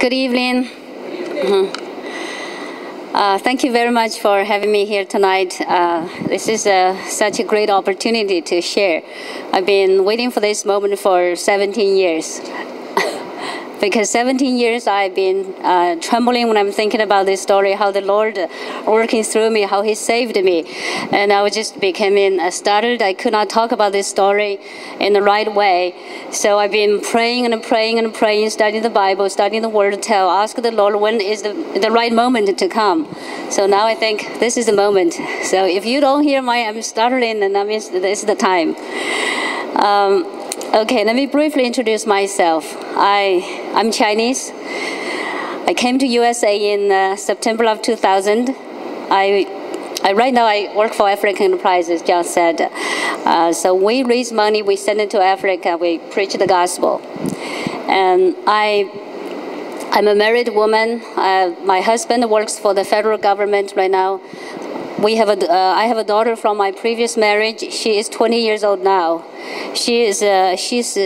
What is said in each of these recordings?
Good evening. Thank you very much for having me here tonight. This is such a great opportunity to share. I've been waiting for this moment for 17 years. Because 17 years I've been trembling when I'm thinking about this story, how the Lord working through me, how He saved me. And I was just becoming startled. I could not talk about this story in the right way. So I've been praying and praying and praying, studying the Bible, studying the Word, ask the Lord when is the right moment to come. So now I think this is the moment. So if you don't hear I'm startling, then that means this is the time. Okay, let me briefly introduce myself. I'm Chinese. I came to USA in September of 2000. Right now I work for African Enterprises, John said. So we raise money, we send it to Africa, we preach the gospel. And I'm a married woman. My husband works for the federal government right now. I have a daughter from my previous marriage. She is 20 years old now. She's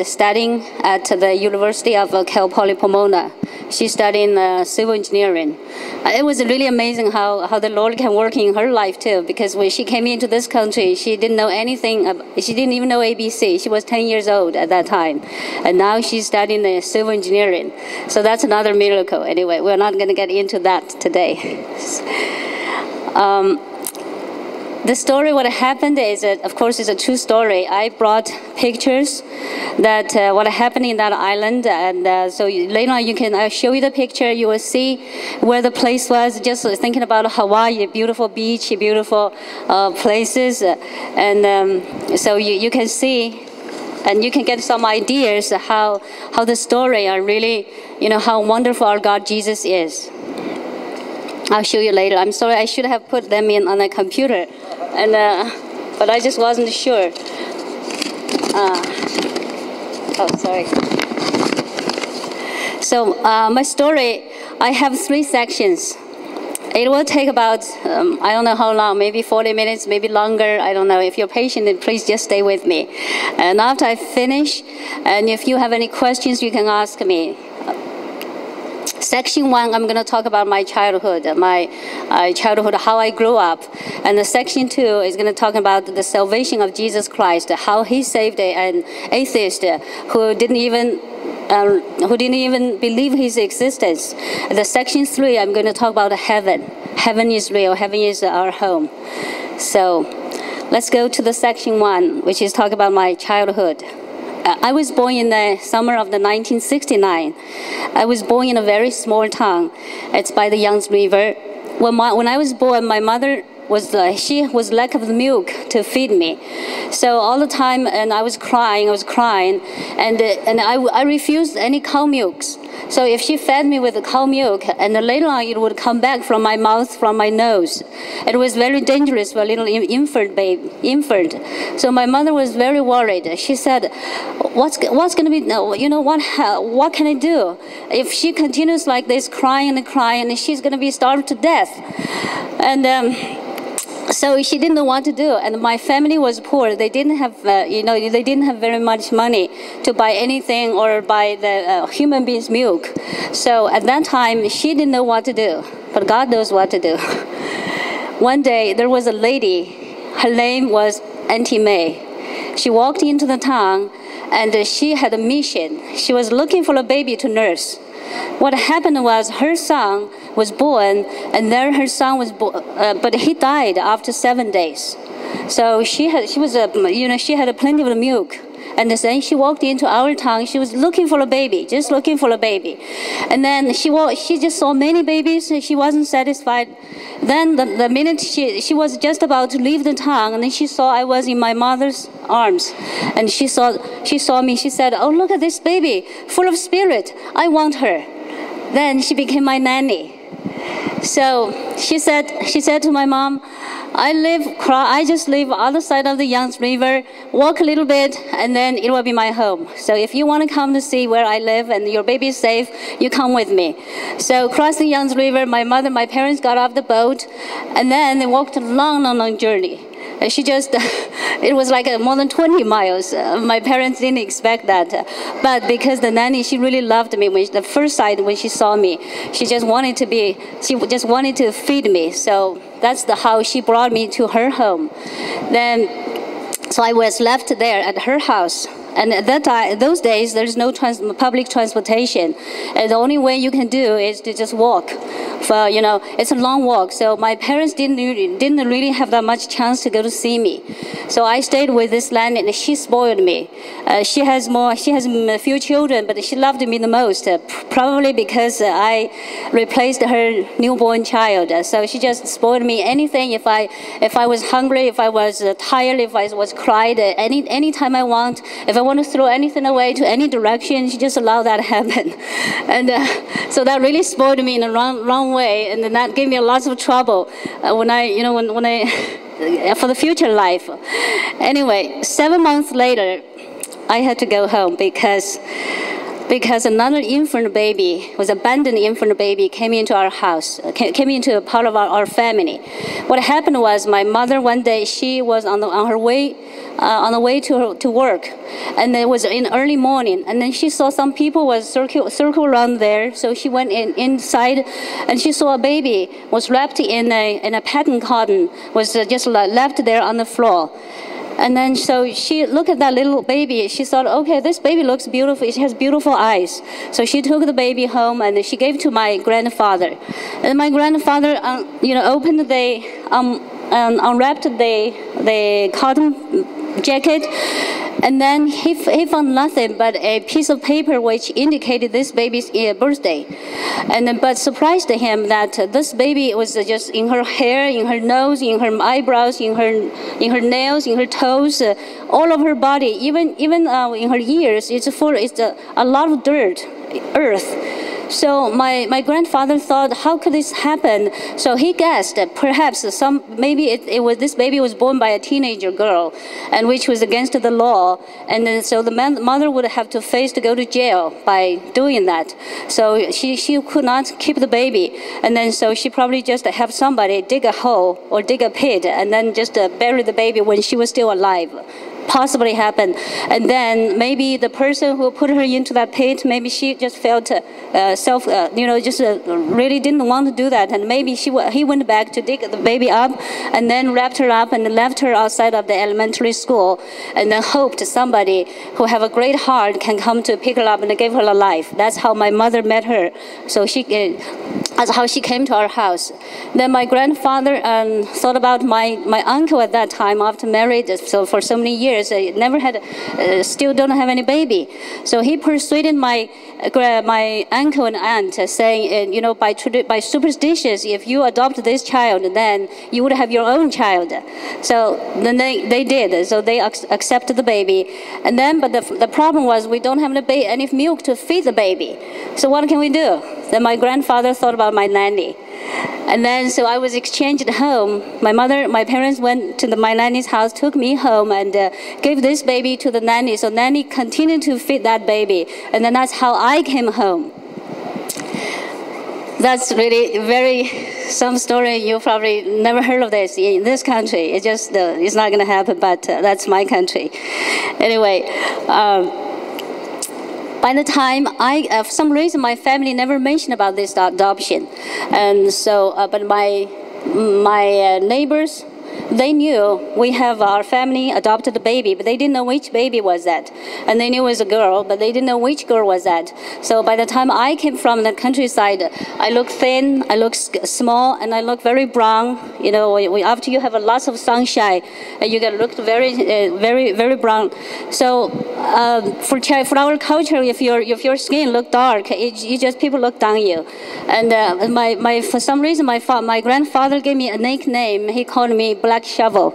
studying at the University of Cal Poly Pomona. She's studying civil engineering. It was really amazing how the Lord can work in her life too, because when she came into this country, she didn't know anything. She didn't even know ABC. She was 10 years old at that time. And now she's studying civil engineering. So that's another miracle. Anyway, we're not going to get into that today. The story, what happened is, of course, is a true story. I brought pictures that what happened in that island, and so later on I'll show you the picture. You will see where the place was. Just thinking about Hawaii, beautiful beach, beautiful places, and so you can see, and you can get some ideas how the story are really, how wonderful our God Jesus is. I'll show you later. I'm sorry, I should have put them in on a computer, and but I just wasn't sure. Oh, sorry. So my story, I have 3 sections. It will take about, I don't know how long, maybe 40 minutes, maybe longer. I don't know. If you're patient, then please just stay with me. And after I finish, and if you have any questions, you can ask me. Section 1, I'm going to talk about my childhood, how I grew up. And the section 2 is going to talk about the salvation of Jesus Christ, how He saved an atheist who didn't even believe His existence. The section 3, I'm going to talk about heaven. Heaven is real. Heaven is our home. So let's go to the section 1, which is talk about my childhood. I was born in the summer of 1969. I was born in a very small town. It's by the Yangtze River. When I was born, my mother she was lack of milk to feed me. So all the time, and I was crying, and I refused any cow milks. So if she fed me with the cow milk, and then later on it would come back from my mouth, from my nose. It was very dangerous for a little infant. So my mother was very worried. She said, what's going to be, what can I do? If she continues like this, crying, and she's going to be starved to death. And so she didn't know what to do, and my family was poor. They didn't have, they didn't have very much money to buy anything or buy the human being's milk. So at that time, she didn't know what to do, but God knows what to do. One day, there was a lady. Her name was Sister Mei. She walked into the town, and she had a mission. She was looking for a baby to nurse. What happened was her son was born, and then her son was born, but he died after 7 days. So she had plenty of milk, and then she walked into our town. She was looking for a baby, just looking for a baby, and then she just saw many babies, and she wasn't satisfied. Then the minute she was just about to leave the town, and then she saw I was in my mother's arms, and she saw me. She said, "Oh, look at this baby, full of spirit. I want her." Then she became my nanny. So she said to my mom, I just live other side of the Yangtze River, walk a little bit, and then it will be my home. So if you want to come to see where I live and your baby is safe, you come with me. So across the Yangtze River, my parents got off the boat, and then they walked a long journey. she just, it was like more than 20 miles. My parents didn't expect that. But because the nanny, she really loved me. The first sight when she saw me, she just wanted to feed me. So that's how she brought me to her home. So I was left there at her house. And at that time, those days, there's no public transportation. And the only way you can do is to just walk. It's a long walk. So my parents didn't really have that much chance to go to see me. So I stayed with this nanny, and she spoiled me. She has a few children, but she loved me the most, probably because I replaced her newborn child. So she just spoiled me. Anything, if I was hungry, if I was tired, if I was cried, any time I want, if I want to throw anything away to any direction, she just allowed that to happen. And so that really spoiled me in a wrong way, and then that gave me lots of trouble when I for the future life. Anyway, 7 months later, I had to go home because another infant baby, was abandoned infant baby, came into our house, came into a part of our family. What happened was my mother one day, she was on the way to work, and it was in early morning, and then she saw some people was circle around there. So she went inside, and she saw a baby was wrapped in a pattern cotton, was just left there on the floor. And then so she looked at that little baby. She thought, okay, this baby looks beautiful. She has beautiful eyes. So she took the baby home, and she gave it to my grandfather. And my grandfather, opened unwrapped the cotton jacket, and then he found nothing but a piece of paper which indicated this baby's birthday. But surprised him that this baby was just in her hair, in her nose, in her eyebrows, in her nails, in her toes, all of her body, even in her ears. It's a lot of dirt, earth. So my grandfather thought, how could this happen? So he guessed that perhaps maybe this baby was born by a teenager girl, and which was against the law. And then so the mother would have to face to go to jail by doing that. So she could not keep the baby, and then so she probably just have somebody dig a hole or dig a pit, and then just bury the baby when she was still alive. Possibly happened. And then maybe the person who put her into that pit, maybe she just felt really didn't want to do that, and maybe he went back to dig the baby up, and then wrapped her up and left her outside of the elementary school, and then hoped somebody who have a great heart can come to pick her up and give her a life. That's how my mother met her. So that's how she came to our house. Then my grandfather thought about my uncle at that time after married, so for so many years, never had, still don't have any baby. So he persuaded my uncle and aunt, saying, by superstitions, if you adopt this child, then you would have your own child. So then they did. So they accepted the baby. And then, but the problem was we don't have any milk to feed the baby. So what can we do? Then my grandfather thought about my nanny. And then, so I was exchanged home. My parents went to my nanny's house, took me home, and gave this baby to the nanny. So nanny continued to feed that baby. And then that's how I came home. That's really some story you probably never heard of this in this country. It just, it's not going to happen, but that's my country. Anyway, by the time for some reason, my family never mentioned about this adoption. And so, but my neighbors, they knew we have our family adopted a baby, but they didn't know which baby was that. And they knew it was a girl, but they didn't know which girl was that. So by the time I came from the countryside, I look thin, I look small, and I look very brown. After you have lots of sunshine, you get look very brown. So for our culture, if your skin look dark, people look down you. And for some reason, my grandfather gave me a nickname. He called me Black Shovel.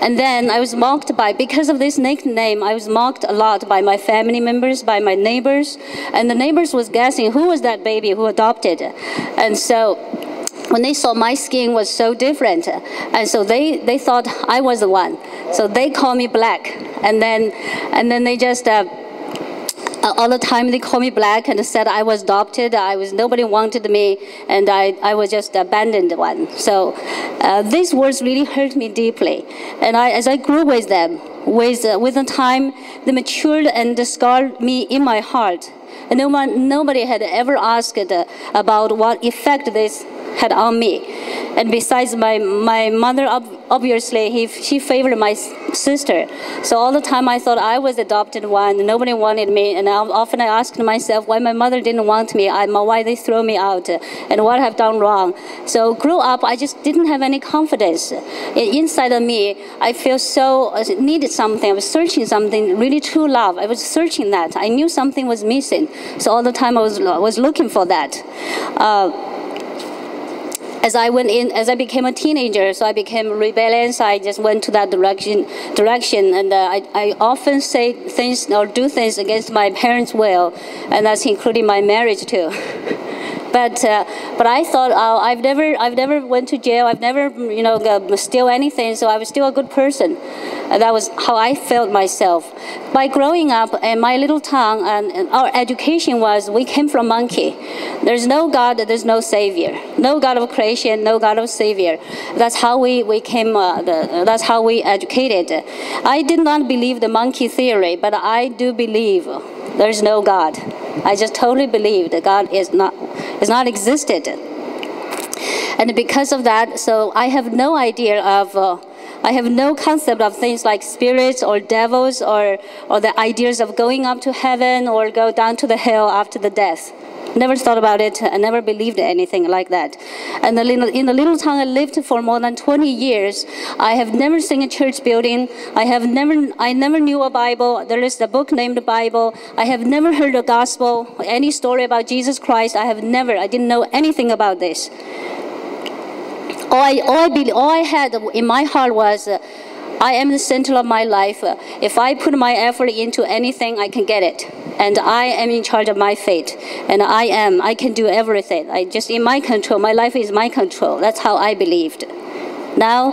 And then I was mocked because of this nickname, I was mocked a lot by my family members, by my neighbors. And the neighbors was guessing who was that baby who adopted. And so when they saw my skin was so different, and so they thought I was the one. So they called me Black. And then they just all the time they called me black and said I was adopted. Nobody wanted me, and I was just abandoned one. So these words really hurt me deeply. And as I grew with them, with the time, they matured and scarred me in my heart. And nobody had ever asked about what effect this had on me. And besides my mother, obviously, she favored my sister. So all the time I thought I was adopted one, nobody wanted me. And often I asked myself why my mother didn't want me, why they threw me out, and what I've done wrong. So grew up, I just didn't have any confidence. Inside of me, I feel so needed something. I was searching something, really true love. I was searching that. I knew something was missing. So all the time I was looking for that. As I became a teenager, so I became rebellious. I just went to that direction, and I often say things or do things against my parents' will, and that's including my marriage too. But I thought I've never went to jail. I've never steal anything. So I was still a good person. And that was how I felt myself. By growing up in my little town, and our education was we came from monkey. There's no God. There's no Savior. No God of creation. No God of Savior. That's how we came. That's how we educated. I did not believe the monkey theory, but I do believe there's no God. I just totally believe that God is not existed. And because of that, so I have no idea of, I have no concept of things like spirits or devils or the ideas of going up to heaven or go down to the hell after the death. Never thought about it. I never believed anything like that. And in the little town I lived for more than 20 years, I have never seen a church building. I never knew a Bible. There is a book named Bible. I have never heard a gospel, any story about Jesus Christ. I didn't know anything about this. All I had in my heart was, I am the center of my life. If I put my effort into anything, I can get it. And I am in charge of my fate. And I can do everything. I just in my control. My life is my control. That's how I believed. Now,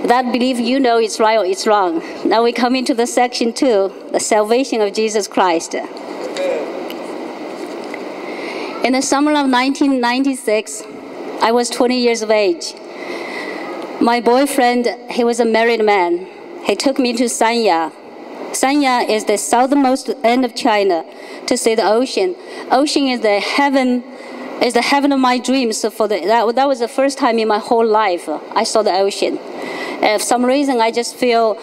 that belief, it's right or it's wrong. Now we come into the section 2, the salvation of Jesus Christ. In the summer of 1996, I was 20 years of age. My boyfriend, he was a married man. He took me to Sanya. Sanya is the southernmost end of China to see the ocean. Ocean is the heaven of my dreams. So that was the first time in my whole life I saw the ocean. For some reason, I just feel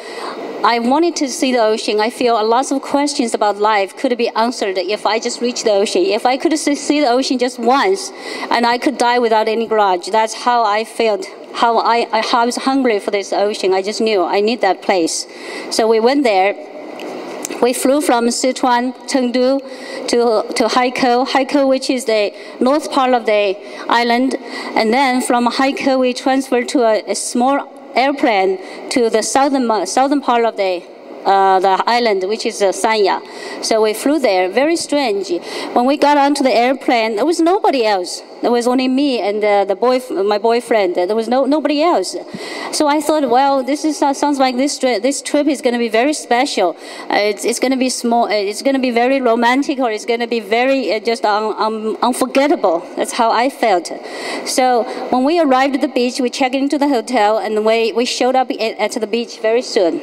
I wanted to see the ocean. I feel lots of questions about life could be answered if I just reached the ocean. If I could see the ocean just once, and I could die without any grudge. That's how I felt. How I was hungry for this ocean. I just knew I need that place. So we went there. We flew from Sichuan, Chengdu, to Haikou. Haikou, which is the north part of the island. And then from Haikou, we transferred to a small airplane to the southern part of the island, which is Sanya. So we flew there. Very strange. When we got onto the airplane, there was nobody else. There was only me and my boyfriend. There was nobody else. So I thought, well, sounds like this trip is going to be very special. It's going to be small. It's going to be very romantic, or it's going to be very just unforgettable. That's how I felt. So when we arrived at the beach, we checked into the hotel, and we showed up at the beach very soon.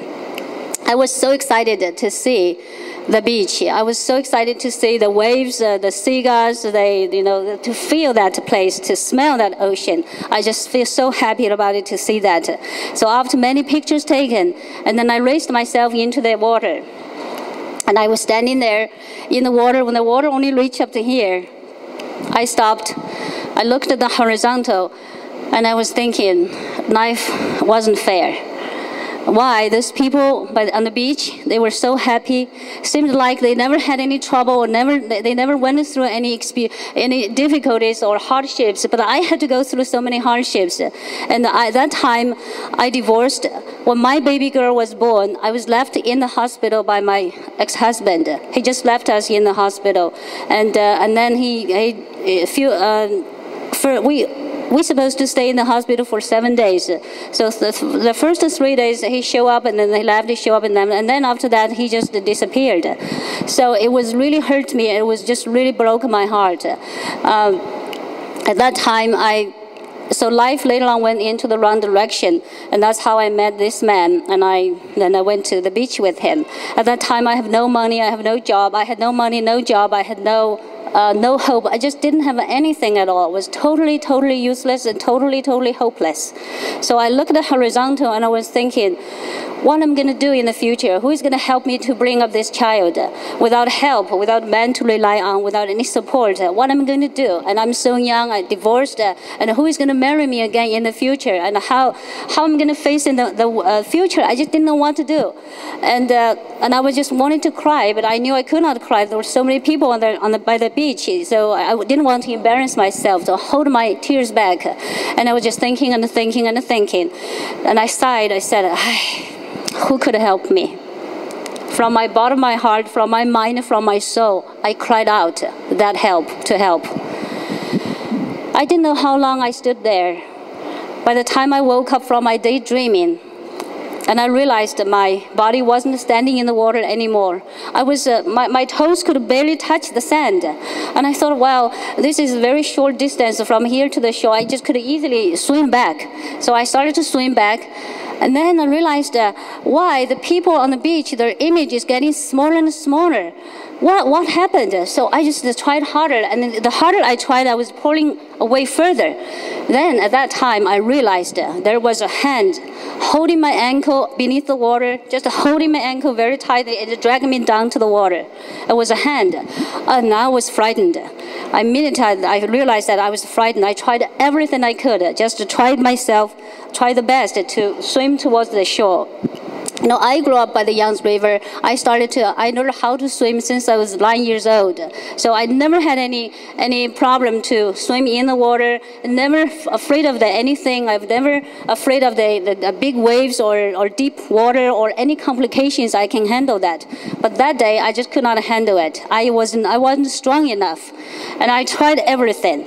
I was so excited to see the beach. I was so excited to see the waves, the seagulls, to feel that place, to smell that ocean. I just feel so happy about it to see that. So after many pictures taken, and then I raised myself into the water. And I was standing there in the water. When the water only reached up to here, I stopped. I looked at the horizontal, and I was thinking, life wasn't fair. Why? Those people on the beach, they were so happy. Seemed like they never had any trouble, or they never went through any difficulties or hardships. But I had to go through so many hardships. And that time, I divorced. When my baby girl was born, I was left in the hospital by my ex-husband. He just left us in the hospital, and then we're supposed to stay in the hospital for 7 days. So the first 3 days he showed up, and then he left, he showed up, and then after that he just disappeared. So it was really hurt me. It was just really broke my heart. At that time, so life later on went into the wrong direction, and that's how I met this man, and then I went to the beach with him. At that time, I have no money, I have no job, I had no money, no job, I had no hope. I just didn't have anything at all. It was totally, totally useless and totally, totally hopeless. So I looked at the horizontal and I was thinking, what I'm going to do in the future? Who is going to help me to bring up this child? Without help, without men to rely on, without any support, what am I going to do? And I'm so young, I'm divorced, and who is going to marry me again in the future? And how I'm going to face in the future? I just didn't know what to do. And I was just wanting to cry, but I knew I could not cry. There were so many people by the beach, so I didn't want to embarrass myself, to hold my tears back. And I was just thinking and thinking and thinking. And I sighed, I said, who could help me? From my bottom of my heart, from my mind, from my soul, I cried out that help, to help. I didn't know how long I stood there. By the time I woke up from my daydreaming, and I realized that my body wasn't standing in the water anymore. I was, my toes could barely touch the sand. And I thought, wow, this is a very short distance from here to the shore. I just could easily swim back. So I started to swim back. And then I realized why the people on the beach, their image is getting smaller and smaller. What happened? So I just tried harder, and the harder I tried, I was pulling away further. Then at that time, I realized there was a hand holding my ankle beneath the water, just holding my ankle very tightly and dragging me down to the water. It was a hand, and I was frightened. I realized that I was frightened. I tried everything I could just to try the best to swim towards the shore. You know, I grew up by the Yangtze River. I learned how to swim since I was 9 years old. So I never had any problem to swim in the water. Never afraid of anything. I've never afraid of the big waves or deep water or any complications. I can handle that. But that day, I just could not handle it. I wasn't strong enough, and I tried everything.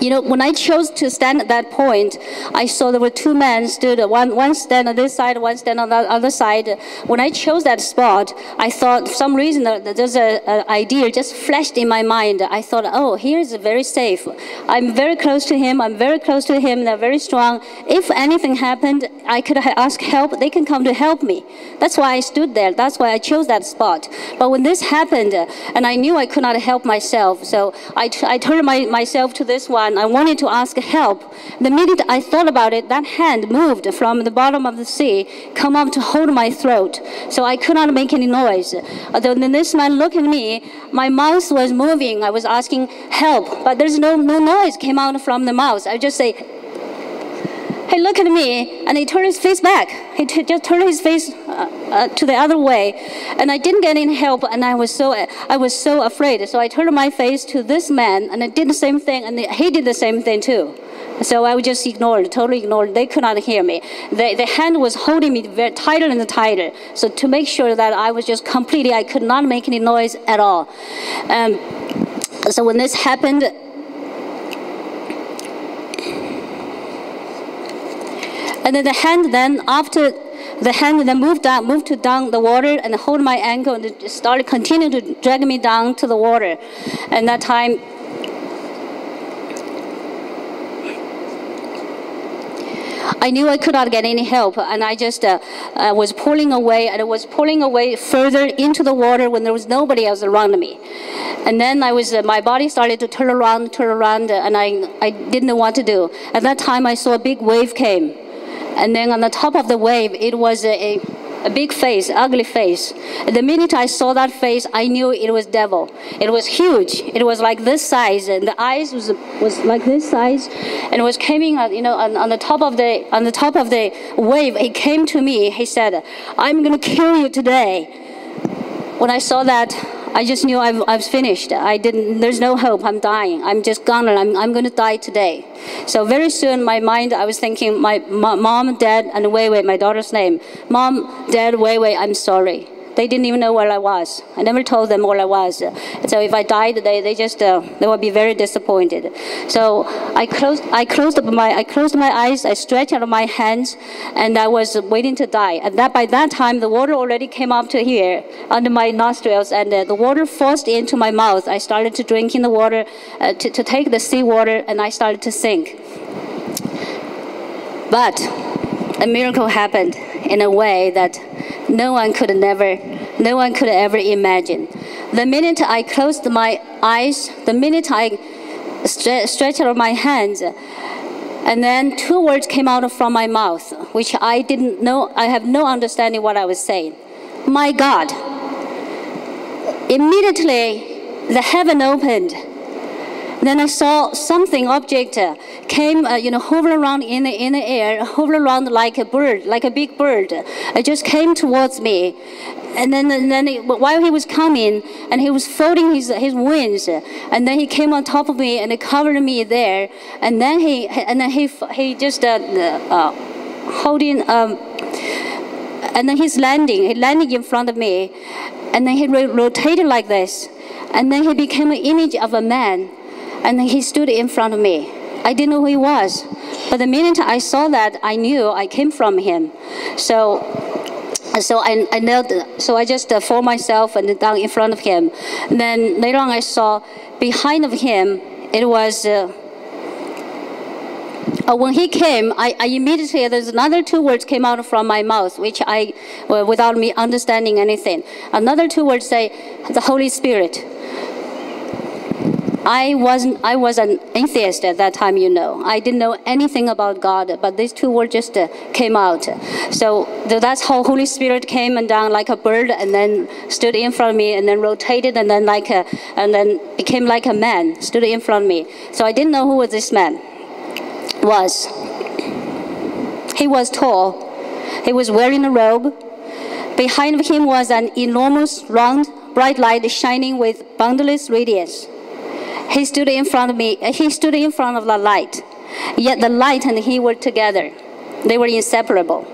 You know, when I chose to stand at that point, I saw there were two men stood, one stand on this side, one stand on the other side. When I chose that spot, I thought for some reason that there's an idea just flashed in my mind. I thought, oh, here is very safe. I'm very close to him. They're very strong. If anything happened, I could ask help. They can come to help me. That's why I stood there. That's why I chose that spot. But when this happened, and I knew I could not help myself, so I turned myself to this one. I wanted to ask help. The minute I thought about it, that hand moved from the bottom of the sea, come up to hold my throat. So I could not make any noise. Then this man looked at me, my mouth was moving. I was asking help, but there's no noise came out from the mouth. I just say, hey, look at me, and he turned his face back. He just turned his face to the other way, and I didn't get any help, and I was so afraid. So I turned my face to this man, and I did the same thing, and he did the same thing too. So I was just totally ignored. They could not hear me. The hand was holding me very tighter and tighter. So to make sure that I was just completely, I could not make any noise at all. So when this happened, and then the hand moved to down the water and hold my ankle and continued to drag me down to the water. And that time, I knew I could not get any help, and I just was pulling away, and it was pulling away further into the water when there was nobody else around me. And then my body started to turn around, and I didn't know what to do. At that time, I saw a big wave came. And then on the top of the wave, it was a big face, ugly face. And the minute I saw that face, I knew it was devil. It was huge. It was like this size, and the eyes was like this size, and it was coming, on the top of the wave. He came to me. He said, "I'm going to kill you today." When I saw that, I just knew I was finished. There's no hope. I'm dying. I'm just gone, and I'm going to die today. So very soon, my mind, I was thinking, my mom, dad, and Wei Wei, my daughter's name. Mom, dad, Wei Wei, I'm sorry. They didn't even know where I was. I never told them where I was. So if I died, they would be very disappointed. So I closed my eyes. I stretched out my hands, and I was waiting to die. And by that time, the water already came up to here under my nostrils, and the water forced into my mouth. I started to drink in the water, to take the seawater, and I started to sink. But a miracle happened in a way that no one could ever imagine. The minute I closed my eyes, the minute I stretched out my hands, and then 2 words came out from my mouth, which I didn't know. I have no understanding what I was saying. My God! Immediately, the heaven opened. Then I saw something, object came, hover around in the air, hover around like a bird, like a big bird. It just came towards me. And then while he was coming, and he was folding his wings, and then he came on top of me and it covered me there. And then he just holding, and then he landing in front of me, and then he rotated like this, and then he became an image of a man. And he stood in front of me. I didn't know who he was. But the minute I saw that, I knew I came from him. So I knelt. So I just threw myself and down in front of him. And then later on, I saw behind of him, it was, when he came, I immediately, there's another 2 words came out from my mouth, which without me understanding anything. Another 2 words say, the Holy Spirit. I was an atheist at that time, I didn't know anything about God, but these 2 words just came out. So that's how Holy Spirit came and down like a bird, and then stood in front of me, and then rotated, and then became like a man, stood in front of me. So I didn't know who this man was. He was tall. He was wearing a robe. Behind him was an enormous, round, bright light shining with boundless radiance. He stood in front of me. He stood in front of the light. Yet the light and he were together. They were inseparable.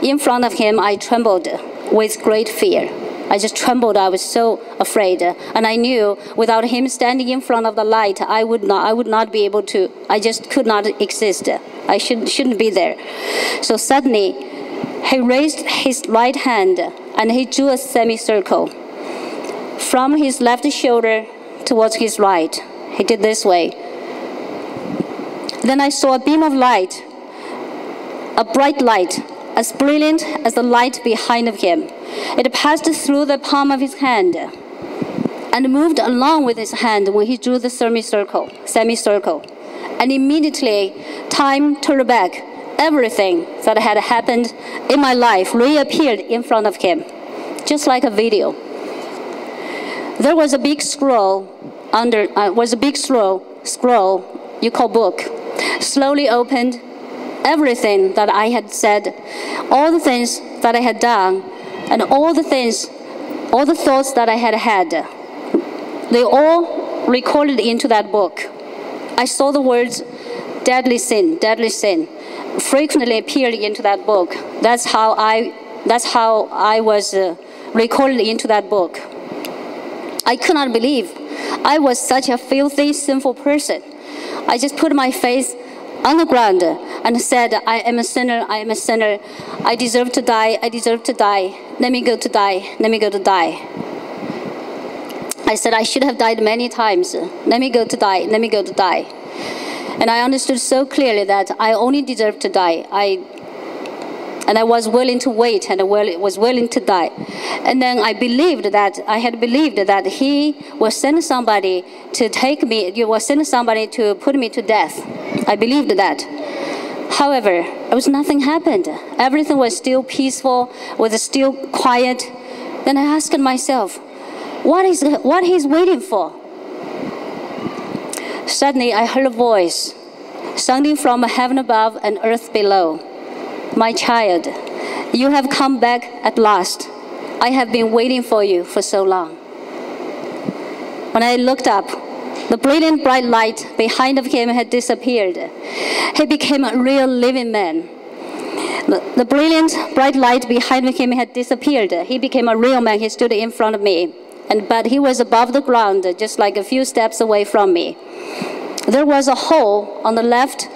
In front of him, I trembled with great fear. I just trembled. I was so afraid. And I knew without him standing in front of the light, I would not be able to. I just could not exist. I shouldn't be there. So suddenly, he raised his right hand and he drew a semicircle from his left shoulder towards his right. He did this way. Then I saw a beam of light, a bright light, as brilliant as the light behind of him. It passed through the palm of his hand and moved along with his hand when he drew the semicircle. And immediately, time turned back. Everything that had happened in my life reappeared in front of him, just like a video. There was a big scroll scroll you call book, slowly opened. Everything that I had said, all the things that I had done, and all the thoughts that I had had, they all recorded into that book. I saw the words deadly sin, frequently appeared into that book. That's how I was recorded into that book. I could not believe I was such a filthy, sinful person. I just put my face on the ground and said, I am a sinner, I am a sinner. I deserve to die, I deserve to die. Let me go to die, let me go to die. I said, I should have died many times. Let me go to die, let me go to die. And I understood so clearly that I only deserved to die. And I was willing to wait, and I was willing to die. And then I had believed that he will send somebody to take me, he will send somebody to put me to death. I believed that. However, nothing happened. Everything was still peaceful, was still quiet. Then I asked myself, what he's waiting for? Suddenly I heard a voice sounding from heaven above and earth below. My child, you have come back at last. I have been waiting for you for so long. When I looked up, the brilliant bright light behind of him had disappeared. He became a real living man. The brilliant, bright light behind him had disappeared. He became a real man. He stood in front of me. But he was above the ground, just like a few steps away from me. There was a hole on the left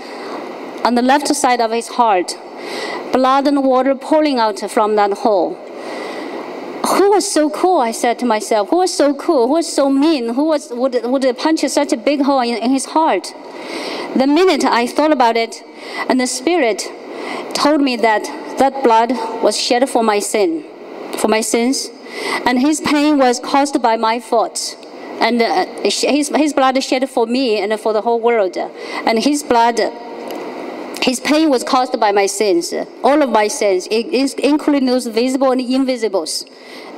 side of his heart. Blood and water pouring out from that hole. Who was so cool, I said to myself. Who was so cool? Who was so mean? Who would punch such a big hole in his heart? The minute I thought about it, and the Spirit told me that that blood was shed for my sins, and his pain was caused by my faults. And his blood shed for me and for the whole world. And his pain was caused by my sins, all of my sins, including those visible and invisibles.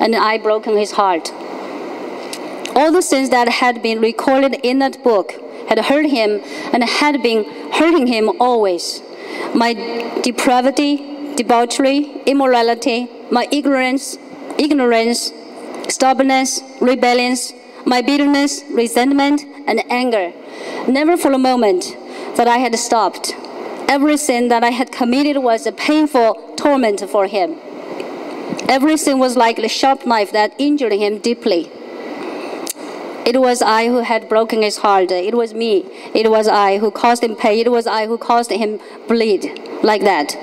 And I broken his heart. All the sins that had been recorded in that book had hurt him and had been hurting him always. My depravity, debauchery, immorality, my ignorance, stubbornness, rebellions, my bitterness, resentment, and anger. Never for a moment that I had stopped. Every sin that I had committed was a painful torment for him. Every sin was like a sharp knife that injured him deeply. It was I who had broken his heart. It was me. It was I who caused him pain. It was I who caused him bleed like that.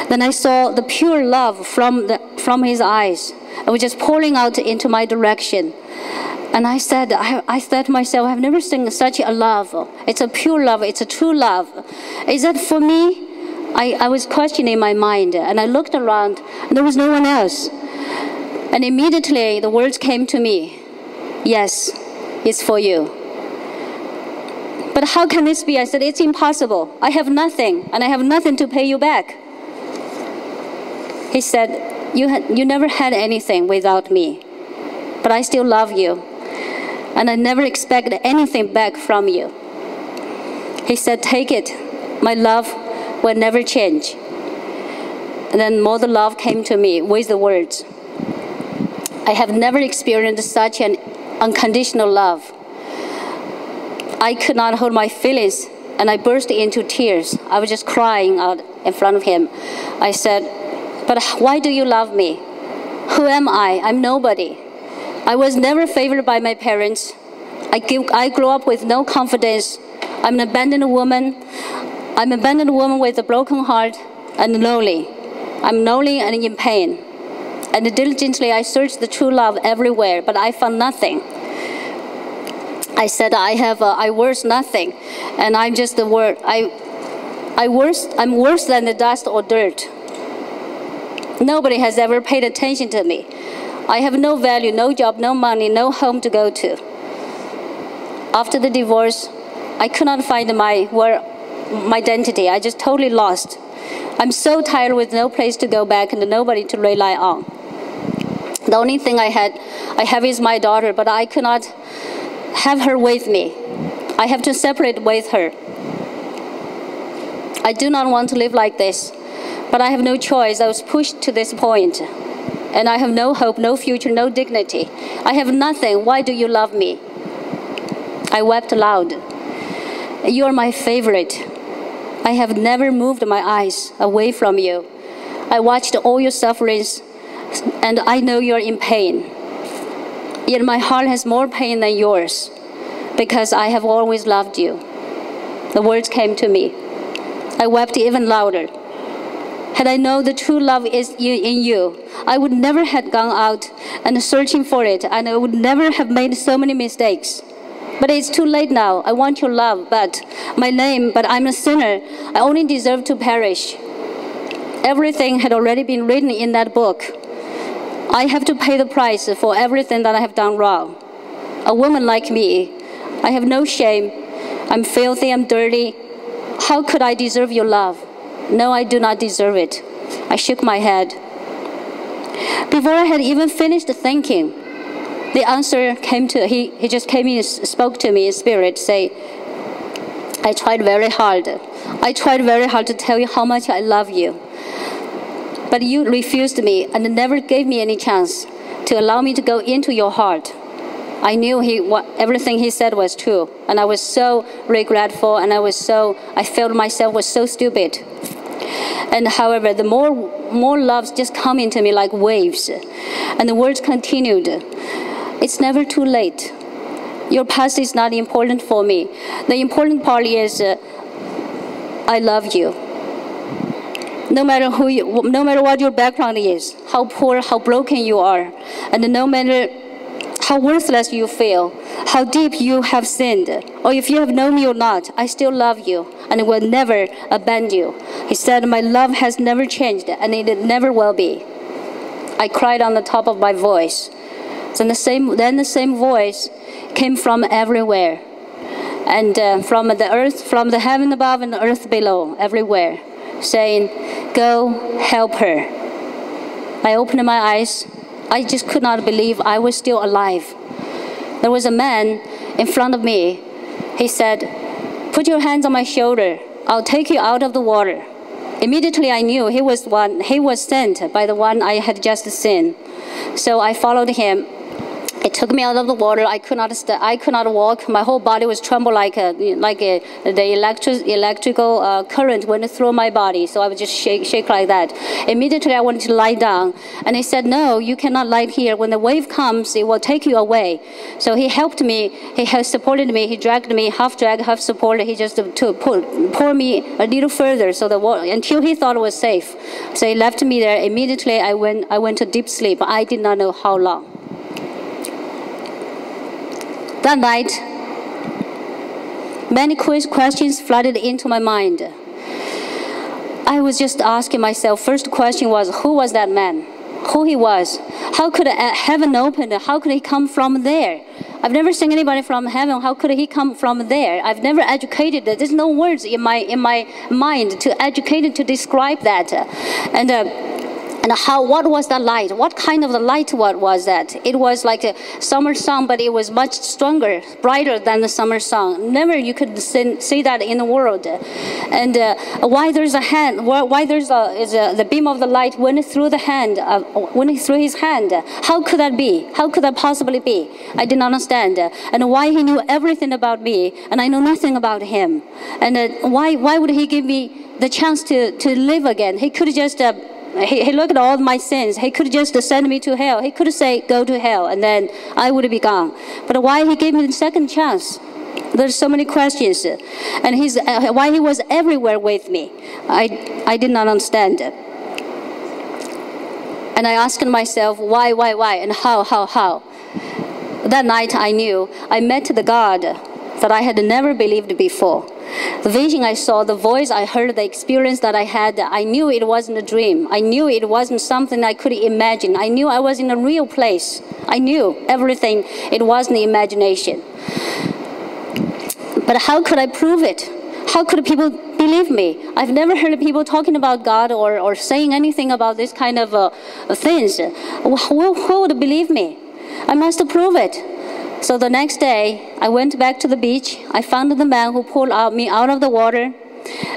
Then I saw the pure love from his eyes. It was just pouring out into my direction. And I said to myself, I've never seen such a love. It's a pure love. It's a true love. Is that for me? I was questioning my mind, and I looked around, and there was no one else. And immediately the words came to me, yes, it's for you. But how can this be? I said, it's impossible. I have nothing, and I have nothing to pay you back. He said, you never had anything without me, but I still love you, and I never expected anything back from you. He said, take it. My love will never change. And then more the love came to me with the words. I have never experienced such an unconditional love. I could not hold my feelings, and I burst into tears. I was just crying out in front of him. I said, but why do you love me? Who am I? I'm nobody. I was never favored by my parents. I grew up with no confidence. I'm an abandoned woman. I'm an abandoned woman with a broken heart and lonely. I'm lonely and in pain. And diligently I searched the true love everywhere, but I found nothing. I said I worth nothing, and I'm just the word. I'm worse than the dust or dirt. Nobody has ever paid attention to me. I have no value, no job, no money, no home to go to. After the divorce, I could not find my identity. I just totally lost. I'm so tired with no place to go back and nobody to rely on. The only thing I have is my daughter, but I could not have her with me. I have to separate with her. I do not want to live like this, but I have no choice. I was pushed to this point, and I have no hope, no future, no dignity. I have nothing. Why do you love me? I wept aloud. You are my favorite. I have never moved my eyes away from you. I watched all your sufferings, and I know you are in pain. Yet my heart has more pain than yours, because I have always loved you. The words came to me. I wept even louder. Had I known the true love is in you, I would never have gone out and searching for it, and I would never have made so many mistakes. But it's too late now. I want your love, but I'm a sinner. I only deserve to perish. Everything had already been written in that book. I have to pay the price for everything that I have done wrong. A woman like me, I have no shame. I'm filthy, I'm dirty. How could I deserve your love? No, I do not deserve it. I shook my head. Before I had even finished thinking, the answer came to, he just came in and spoke to me in spirit, say, I tried very hard. I tried very hard to tell you how much I love you. But you refused me and never gave me any chance to allow me to go into your heart. I knew everything he said was true, and I was so regretful, and I felt myself was so stupid. And however, the more loves just come into me like waves. And the words continued. It's never too late. Your past is not important for me. The important part is I love you. No matter no matter what your background is, how poor, how broken you are, and no matter how worthless you feel, how deep you have sinned, or if you have known me or not, I still love you and will never abandon you. He said, my love has never changed and it never will be. I cried on the top of my voice. Then the same voice came from everywhere, and from the earth, from the heaven above and the earth below, everywhere, saying, go help her. I opened my eyes. I just could not believe I was still alive. There was a man in front of me. He said, put your hands on my shoulder. I'll take you out of the water. Immediately I knew he was sent by the one I had just seen. So I followed him. It took me out of the water. I could not walk. My whole body was tremble like the electrical current went through my body. So I would just shake like that. Immediately I wanted to lie down, and he said, "No, you cannot lie here. When the wave comes, it will take you away." So he helped me. He has supported me. He dragged me, half drag, half support. He just to pull me a little further, so the water until he thought it was safe. So he left me there. Immediately I went to deep sleep. I did not know how long. That night, many questions flooded into my mind. I was just asking myself, first question was, who was that man? Who he was? How could heaven open? How could he come from there? I've never seen anybody from heaven. How could he come from there? I've never educated. There's no words in my mind to educate it, to describe that. And what was that light? What kind of the light was that? It was like a summer sun, but it was much stronger, brighter than the summer sun. Never you could see that in the world. And why there's a hand? Why there's the beam of the light went through the hand? Went through his hand? How could that be? How could that possibly be? I didn't understand. And why he knew everything about me, and I know nothing about him. And why would he give me the chance to live again? He could just. He looked at all my sins. He could just send me to hell. He could say, go to hell, and then I would be gone. But why he gave me the second chance? There's so many questions. And why he was everywhere with me, I did not understand. And I asked myself, why, and how? That night I knew I met the God that I had never believed before. The vision I saw, the voice I heard, the experience that I had, I knew it wasn't a dream. I knew it wasn't something I could imagine. I knew I was in a real place. I knew everything. It wasn't imagination. But how could I prove it? How could people believe me? I've never heard people talking about God or saying anything about this kind of things. Who would believe me? I must prove it. So the next day, I went back to the beach. I found the man who pulled me out of the water,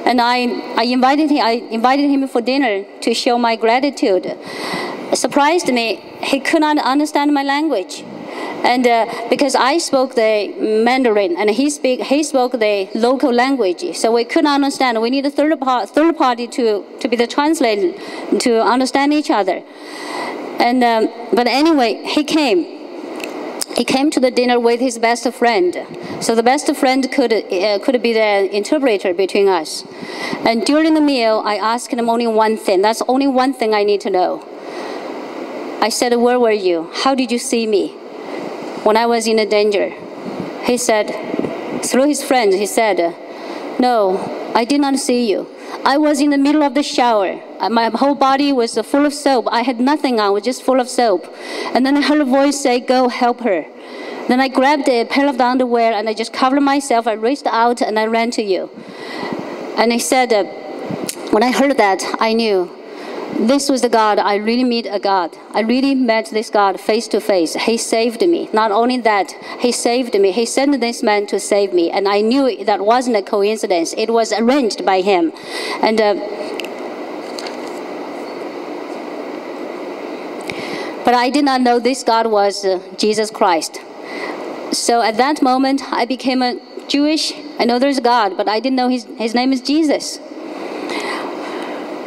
and I invited him for dinner to show my gratitude. It surprised me. He could not understand my language, and because I spoke the Mandarin and he spoke the local language, so we couldn't understand. We need a third party to be the translator to understand each other. And but anyway, he came. He came to the dinner with his best friend. So the best friend could be the interpreter between us. And during the meal, I asked him only one thing. That's only one thing I need to know. I said, where were you? How did you see me when I was in danger? He said, through his friend, he said, no, I did not see you. I was in the middle of the shower. My whole body was full of soap. I had nothing on, I was just full of soap. And then I heard a voice say, go help her. Then I grabbed a pair of the underwear and I just covered myself. I reached out and I ran to you. And he said, when I heard that, I knew this was the God. I really met a God. I really met this God face to face. He saved me. Not only that, he saved me. He sent this man to save me. And I knew that wasn't a coincidence. It was arranged by him. And but I did not know this God was Jesus Christ. So at that moment, I became Jewish. I know there's a God, but I didn't know his name is Jesus.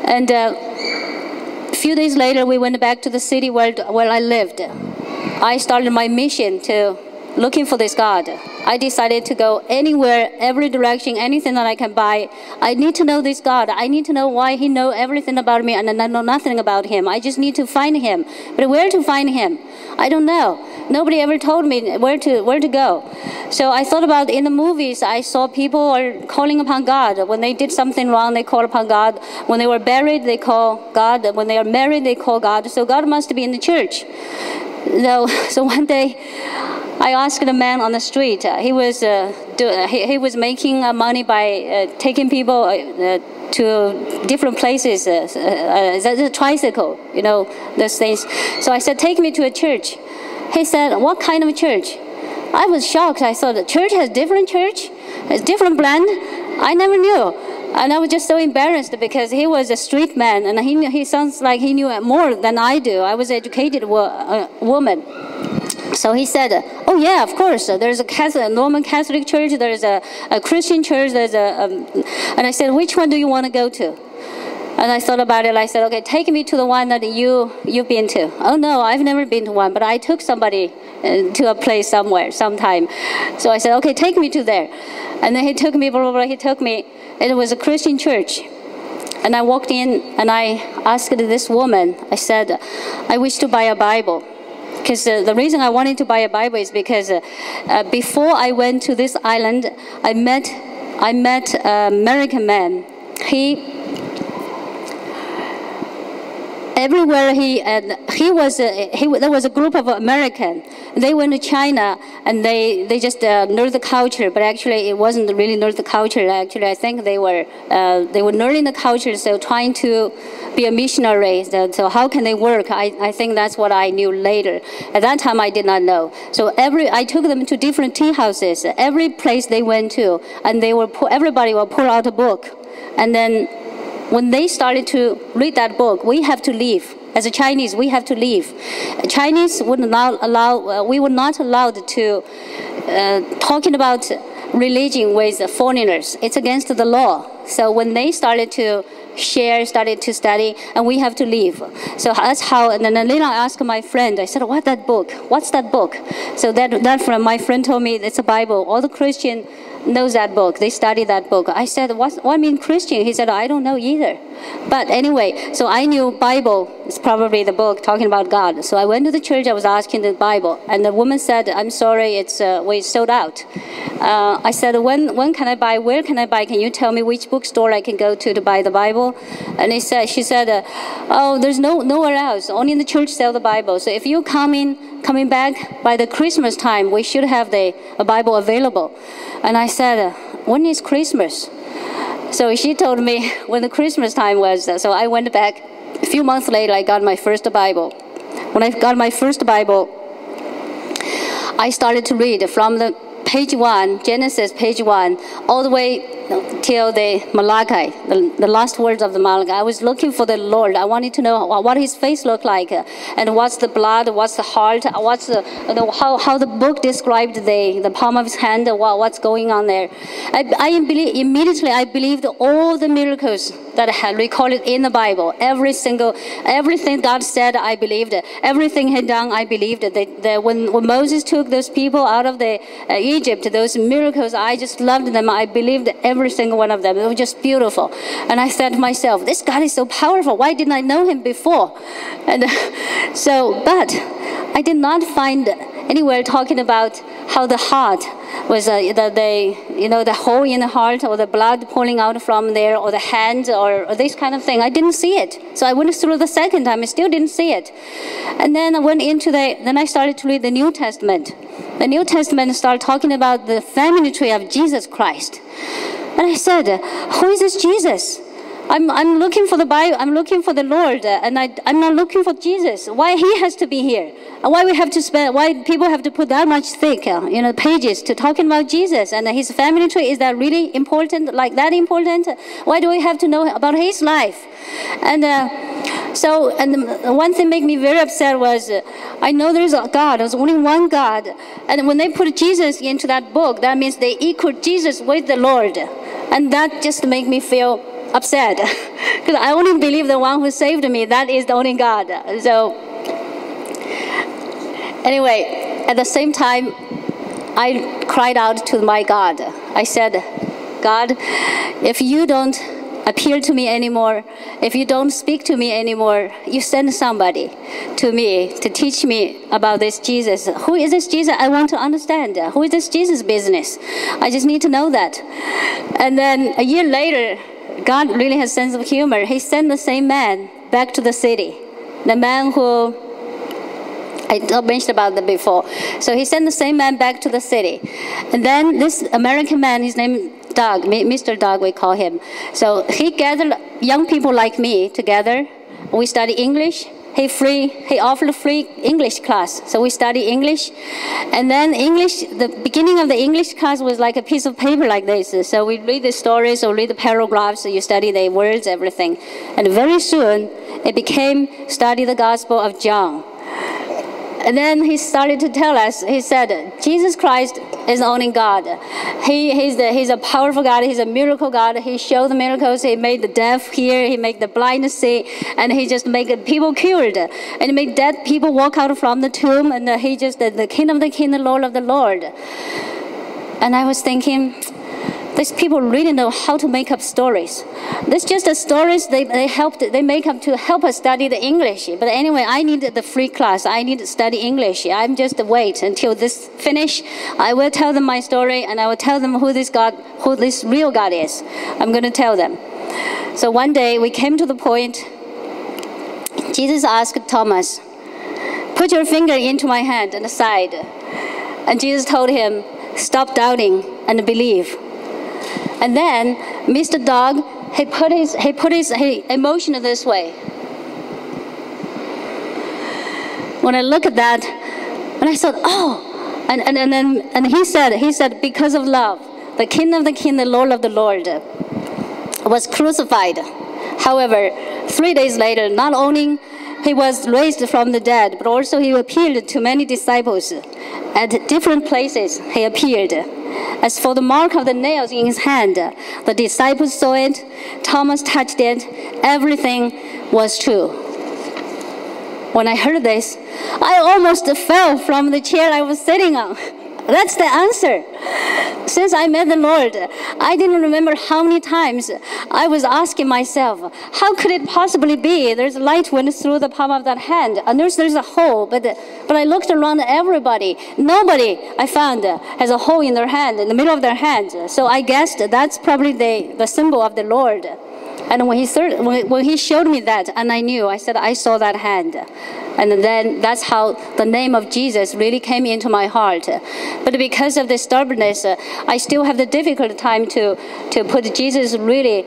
And a few days later, we went back to the city where I lived. I started my mission to looking for this God. I decided to go anywhere, every direction, anything that I can buy. I need to know this God. I need to know why he knows everything about me and I know nothing about him. I just need to find him. But where to find him? I don't know. Nobody ever told me where to go. So I thought about in the movies, I saw people are calling upon God. When they did something wrong, they call upon God. When they were buried, they call God. When they are married, they call God. So God must be in the church. So one day, I asked a man on the street. He was making money by taking people to different places. The tricycle, those things. So I said, take me to a church. He said, what kind of a church? I was shocked. I thought the church has different church, has different brand. I never knew. And I was just so embarrassed because he was a street man and he sounds like he knew more than I do. I was an educated woman. So he said, oh yeah, of course. There's a Roman Catholic church, there's a Christian church, and I said, which one do you want to go to? And I thought about it. I said, okay, take me to the one that you've been to. Oh no, I've never been to one, but I took somebody to a place somewhere, sometime. So I said, okay, take me to there. And then he took me, blah, blah, blah. He took me. It was a Christian church. And I walked in and I asked this woman, I said, I wish to buy a Bible. Because the reason I wanted to buy a Bible is because before I went to this island, I met an American man. Everywhere there was a group of Americans. They went to China and they just learned the culture, but actually it wasn't really learn the culture. Actually, I think they were learning the culture, so trying to be a missionary. So how can they work? I think that's what I knew later. At that time, I did not know. So I took them to different tea houses. Every place they went to, and everybody will pull out a book, and then when they started to read that book, we have to leave. As a Chinese, we have to leave. Chinese would not allow. We were not allowed to talking about religion with foreigners. It's against the law. So when they started to started to study, and we have to leave. So that's how, and then later I asked my friend, I said, what's that book? What's that book? So my friend told me it's a Bible. All the Christian knows that book. They study that book. I said, what mean Christian? He said, I don't know either. But anyway, so I knew Bible is probably the book talking about God. So I went to the church, I was asking the Bible, and the woman said, I'm sorry, we sold out. I said, when can I buy? Where can I buy? Can you tell me which bookstore I can go to buy the Bible? And she said, oh, there's nowhere else. Only in the church sell the Bible. So if you coming back by the Christmas time, we should have a Bible available. And I said, when is Christmas? So she told me when the Christmas time was. So I went back. A few months later, I got my first Bible. When I got my first Bible, I started to read from the page 1, Genesis page 1, all the way till the Malachi, the last words of the Malachi. I was looking for the Lord. I wanted to know what his face looked like, and what's the blood, what's the heart, what's how the book described the palm of his hand, what's going on there. Immediately I believed all the miracles that I had recorded in the Bible. Everything God said, I believed. Everything he had done, I believed. When Moses took those people out of Egypt, those miracles, I just loved them. I believed every single one of them. It was just beautiful. And I said to myself, this God is so powerful. Why didn't I know him before? And but I did not find anywhere talking about how the heart was the hole in the heart, or the blood pouring out from there, or the hand, or this kind of thing. I didn't see it. So I went through the second time. I still didn't see it. And then I went into then I started to read the New Testament. The New Testament started talking about the family tree of Jesus Christ. And I said, who is this Jesus? I'm looking for the Bible. I'm looking for the Lord, and I'm not looking for Jesus. Why he has to be here? Why why people have to put that much thick, pages to talking about Jesus and his family tree? Is that really important? Like that important? Why do we have to know about his life? And one thing made me very upset was I know there's a God. There's only one God, and when they put Jesus into that book, that means they equal Jesus with the Lord, and that just made me feel upset because I only believe the one who saved me. That is the only God. So anyway, at the same time, I cried out to my God. I said, God, if you don't appear to me anymore, if you don't speak to me anymore, you send somebody to me to teach me about this Jesus. Who is this Jesus? I want to understand. Who is this Jesus business? I just need to know that. And then a year later, God really has a sense of humor. He sent the same man back to the city. The man who I mentioned about that before. So he sent the same man back to the city. And then this American man, his name Doug, Mr. Doug, we call him. So he gathered young people like me together. We study English. He offered a free English class. So we study English. And then English, the beginning of the English class was like a piece of paper like this. So we read the stories or read the paragraphs. So you study the words, everything. And very soon, it became study the Gospel of John. And then he started to tell us, he said, Jesus Christ is only God. He's a powerful God. He's a miracle God. He showed the miracles. He made the deaf hear. He made the blind see. And he just made people cured. And he made dead people walk out from the tomb. And he just, the King of the King, the Lord of the Lord. And I was thinking, these people really know how to make up stories. This just the stories they make up to help us study the English. But anyway, I needed the free class. I need to study English. I'm just wait until this finish. I will tell them my story, and I will tell them who this real God is. I'm going to tell them. So one day we came to the point. Jesus asked Thomas, "Put your finger into my hand and side." And Jesus told him, "Stop doubting and believe." And then Mr. Dog, he emotion this way. When I look at that, and I thought, oh, and he said, because of love, the King of the King, the Lord of the Lord, was crucified. However, 3 days later, not only he was raised from the dead, but also he appeared to many disciples at different places. He appeared. As for the mark of the nails in his hand, the disciples saw it, Thomas touched it, everything was true. When I heard this, I almost fell from the chair I was sitting on. That's the answer. Since I met the Lord, I didn't remember how many times I was asking myself, how could it possibly be? There's light went through the palm of that hand, and there's a hole, but I looked around everybody. Nobody I found has a hole in their hand, in the middle of their hand. So I guessed that's probably the symbol of the Lord. And when he showed me that, and I knew, I said, I saw that hand. And then that's how the name of Jesus really came into my heart. But because of the stubbornness, I still have the difficult time to put Jesus really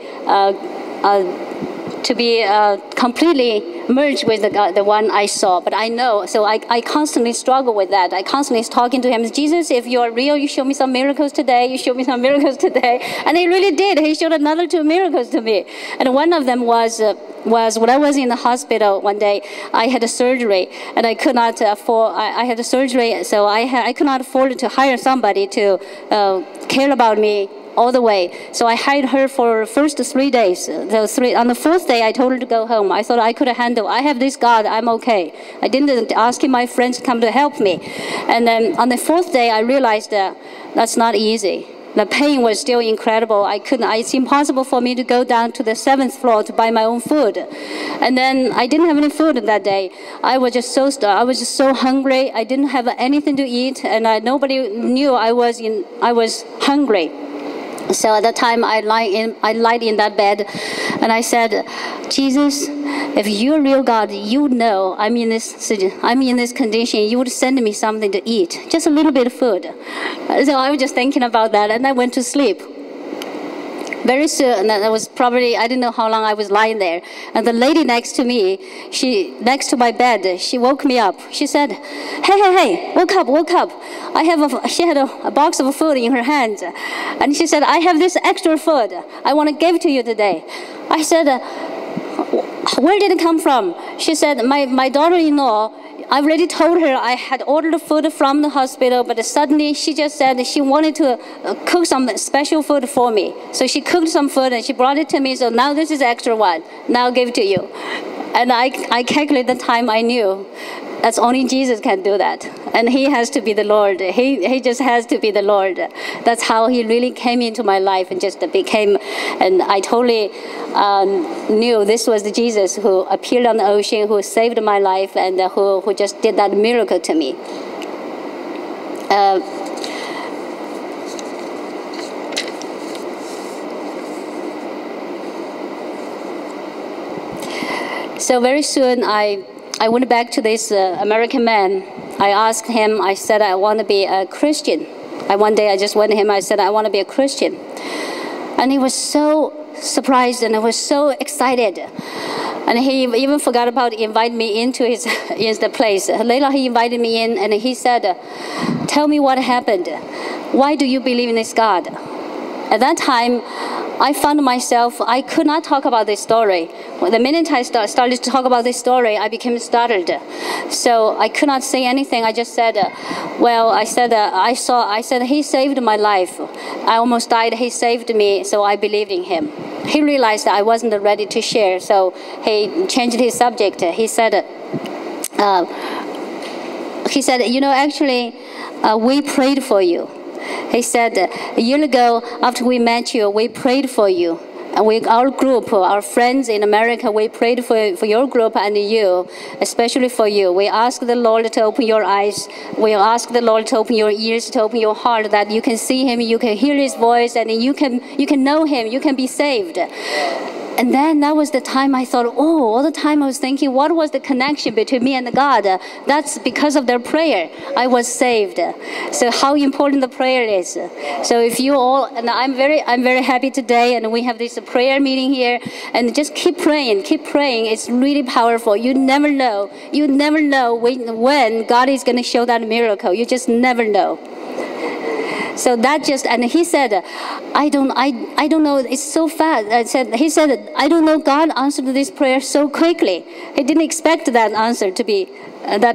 to be completely merged with the one I saw. But I know, so I constantly struggle with that. I constantly talking to him, Jesus, if you are real, you show me some miracles today. You show me some miracles today. And he really did. He showed another 2 miracles to me. And one of them was when I was in the hospital one day. I had a surgery, and I could not afford. I had a surgery, so I could not afford to hire somebody to care about me all the way. So I hired her for the first 3 days. On the 4th day, I told her to go home. I thought I could handle. I have this God. I'm okay. I didn't ask my friends to come to help me. And then on the 4th day, I realized that that's not easy. The pain was still incredible. It's impossible for me to go down to the 7th floor to buy my own food. And then I didn't have any food that day. I was just so hungry. I didn't have anything to eat, and nobody knew I was hungry. So at that time, I lied in that bed, and I said, Jesus, if you're real God, you know I'm in this condition. You would send me something to eat, just a little bit of food. So I was just thinking about that, and I went to sleep. Very soon, that was probably, I didn't know how long I was lying there. And the lady next to me, next to my bed, she woke me up. She said, hey, woke up. She had a box of food in her hand. And she said, I have this extra food. I want to give to you today. I said, where did it come from? She said, my daughter-in-law I already told her I had ordered food from the hospital, but suddenly she just said she wanted to cook some special food for me. So she cooked some food and she brought it to me. So now this is extra one. Now I'll give it to you. And I calculated the time. I knew that's only Jesus can do that. And he has to be the Lord. He just has to be the Lord. That's how he really came into my life and just became, and I totally knew this was the Jesus who appeared on the ocean, who saved my life, and who just did that miracle to me. So very soon I went back to this American man. I asked him, I said, I want to be a Christian. One day I just went to him, I said, I want to be a Christian. And he was so surprised and I was so excited. And he even forgot about inviting me into the place. Later he invited me in and he said, tell me what happened. Why do you believe in this God? At that time, I found myself, I could not talk about this story. The minute I started to talk about this story, I became startled. So I could not say anything. I just said, I said, he saved my life. I almost died. He saved me, so I believed in him. He realized that I wasn't ready to share, so he changed his subject. He said, actually, we prayed for you. He said, a year ago, after we met you, we prayed for you. And our group, our friends in America, we prayed for your group and you, especially for you. We asked the Lord to open your eyes. We asked the Lord to open your ears, to open your heart, that you can see him, you can hear his voice, and you can know him, you can be saved. And then that was the time I thought, all the time I was thinking, what was the connection between me and God? That's because of their prayer. I was saved. So how important the prayer is. So if you all, and I'm very happy today, and we have this prayer meeting here, and just keep praying. It's really powerful. You never know when God is going to show that miracle. You just never know. So and he said, I don't know, it's so fast. He said, I don't know, God answered this prayer so quickly. He didn't expect that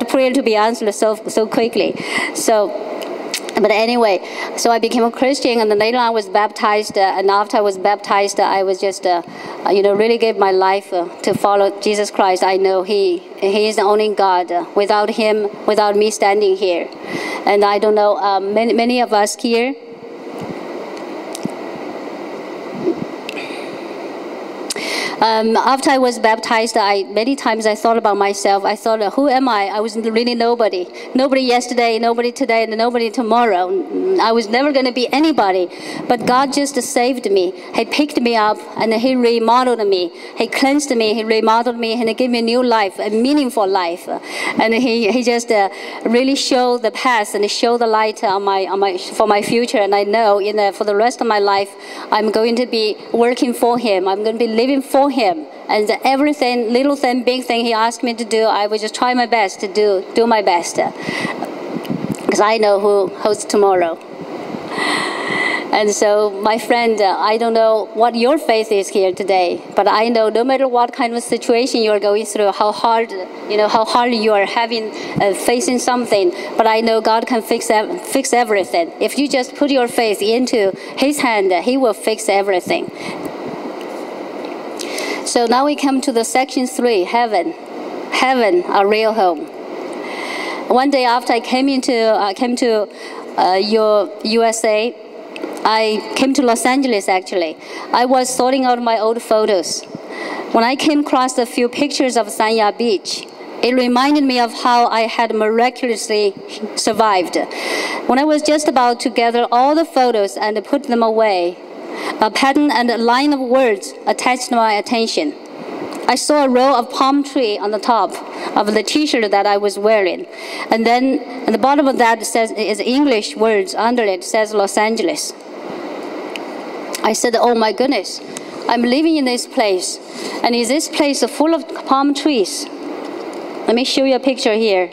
prayer to be answered so quickly. But anyway, so I became a Christian, and then later I was baptized, and after I was baptized, I was just, really gave my life to follow Jesus Christ. I know He is the only God. Without Him, without me standing here. And I don't know, many of us here, after I was baptized, many times I thought about myself. I thought, who am I? I was really nobody. Nobody yesterday, nobody today, and nobody tomorrow. I was never going to be anybody. But God just saved me. He picked me up, and He remodeled me. He cleansed me. He remodeled me, and He gave me a new life, a meaningful life. And He just really showed the path and showed the light for my future. And I know for the rest of my life, I'm going to be working for Him. I'm going to be living for Him, and everything, little thing, big thing He asked me to do, I will just try my best to do my best, because I know who holds tomorrow. And so, my friend, I don't know what your faith is here today, but I know no matter what kind of situation you are going through, how hard you are facing something, but I know God can fix everything. If you just put your faith into His hand, He will fix everything. So now we come to the section 3, heaven, our real home. One day after I came to your USA, I came to Los Angeles actually. I was sorting out my old photos. When I came across a few pictures of Sanya Beach, it reminded me of how I had miraculously survived. When I was just about to gather all the photos and put them away, a pattern and a line of words attached my attention. I saw a row of palm tree on the top of the T-shirt that I was wearing. And then at the bottom of that is English words under it, says Los Angeles. I said, oh my goodness, I'm living in this place. And is this place full of palm trees? Let me show you a picture here.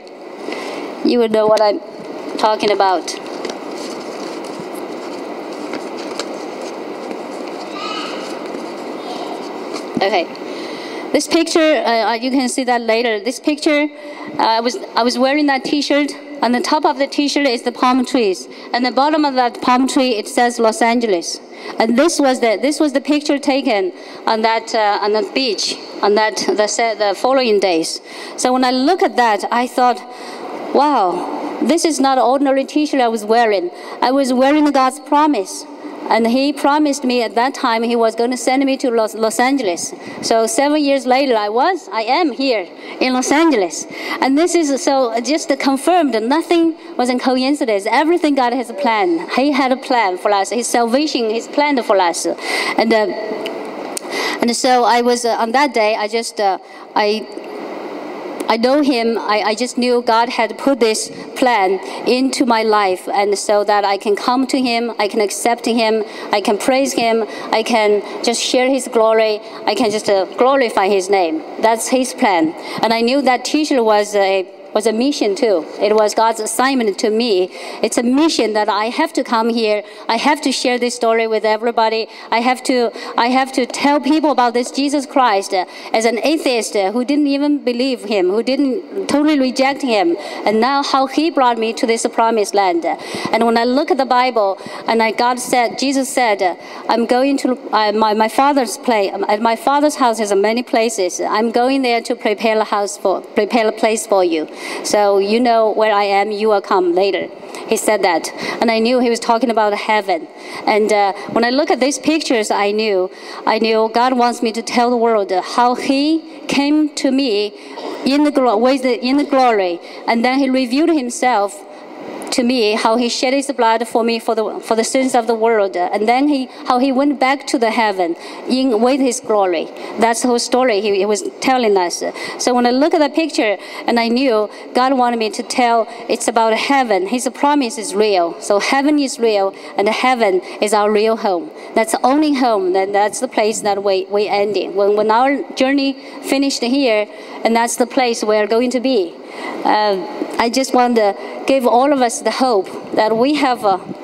You will know what I'm talking about. Okay, This picture, you can see that later. This picture, I was wearing that T-shirt. On the top of the T-shirt is the palm trees, and the bottom of that palm tree it says Los Angeles. And this was the picture taken on that on the beach on the following days. So when I look at that, I thought, wow, this is not an ordinary T-shirt I was wearing. I was wearing God's promise. And he promised me at that time he was going to send me to Los Angeles. So 7 years later, I am here in Los Angeles. And this is so just confirmed. Nothing was a coincidence. Everything God has a plan. He had a plan for us. His salvation, His plan for us. And so I was on that day. I know Him. I just knew God had put this plan into my life, and so that I can come to Him, I can accept Him, I can praise Him, I can just share His glory, I can just glorify His name. That's His plan. And I knew that T-shirt was a mission too. It was God's assignment to me. It's a mission that I have to come here. I have to share this story with everybody. I have to tell people about this Jesus Christ as an atheist who didn't even believe Him, who didn't totally reject Him, and now how He brought me to this promised land. And when I look at the Bible, and Jesus said, I'm going to my Father's place. At my Father's house is many places. I'm going there to prepare a place for you. So you know where I am, you will come later. He said that. And I knew He was talking about heaven. And when I look at these pictures, I knew God wants me to tell the world how He came to me in the glory. And then He revealed Himself to me, how He shed His blood for me for the sins of the world, and then how He went back to the heaven with His glory. That's the whole story He was telling us. So when I look at the picture, and I knew God wanted me to tell it's about heaven. His promise is real. So heaven is real, and heaven is our real home. That's the only home. That's the place that we ending. When our journey finished here, and that's the place we're going to be. I just want to give all of us the hope that we have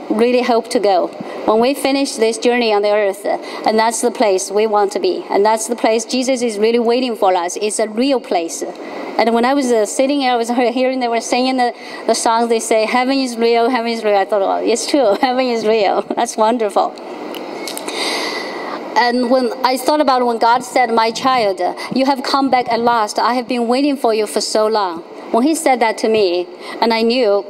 really hope to go when we finish this journey on the earth, and that's the place we want to be, and that's the place Jesus is really waiting for us. It's a real place. And when I was sitting here, I was hearing they were singing the songs. They say, heaven is real, heaven is real. I thought, oh, it's true, heaven is real. That's wonderful. And when I thought about when God said, my child, you have come back at last. I have been waiting for you for so long. When He said that to me, and I knew,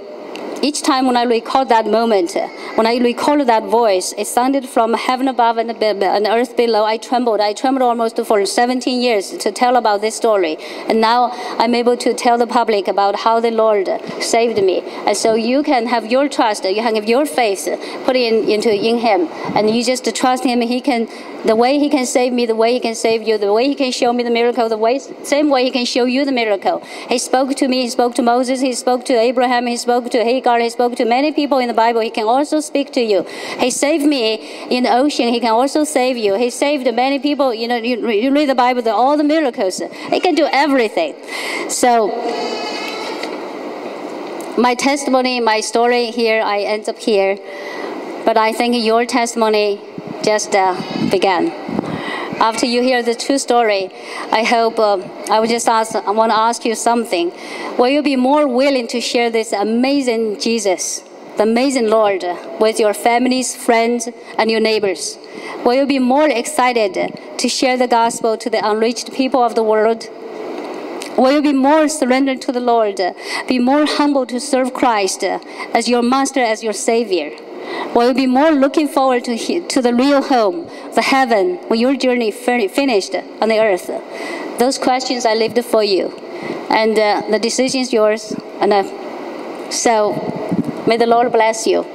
each time when I recalled that moment, when I recalled that voice, it sounded from heaven above and earth below. I trembled. I trembled almost for 17 years to tell about this story. And now I'm able to tell the public about how the Lord saved me. And so you can have your trust, you can have your faith, put it in Him. And you just trust Him. The way He can save me, the way He can save you, the way He can show me the miracle, same way He can show you the miracle. He spoke to me, He spoke to Moses, He spoke to Abraham, He spoke to Hagar, He spoke to many people in the Bible. He can also speak to you. He saved me in the ocean. He can also save you. He saved many people. You know, you read the Bible, all the miracles. He can do everything. So my testimony, my story here, I end up here. But I think your testimony just began. After you hear the true story, I hope I want to ask you something. Will you be more willing to share this amazing Jesus, the amazing Lord, with your families, friends, and your neighbors? Will you be more excited to share the gospel to the unreached people of the world? Will you be more surrendered to the Lord, be more humble to serve Christ as your master, as your savior? Will you be more looking forward to the real home, the heaven, when your journey finished on the earth? Those questions I left for you. And the decision is yours. And so may the Lord bless you.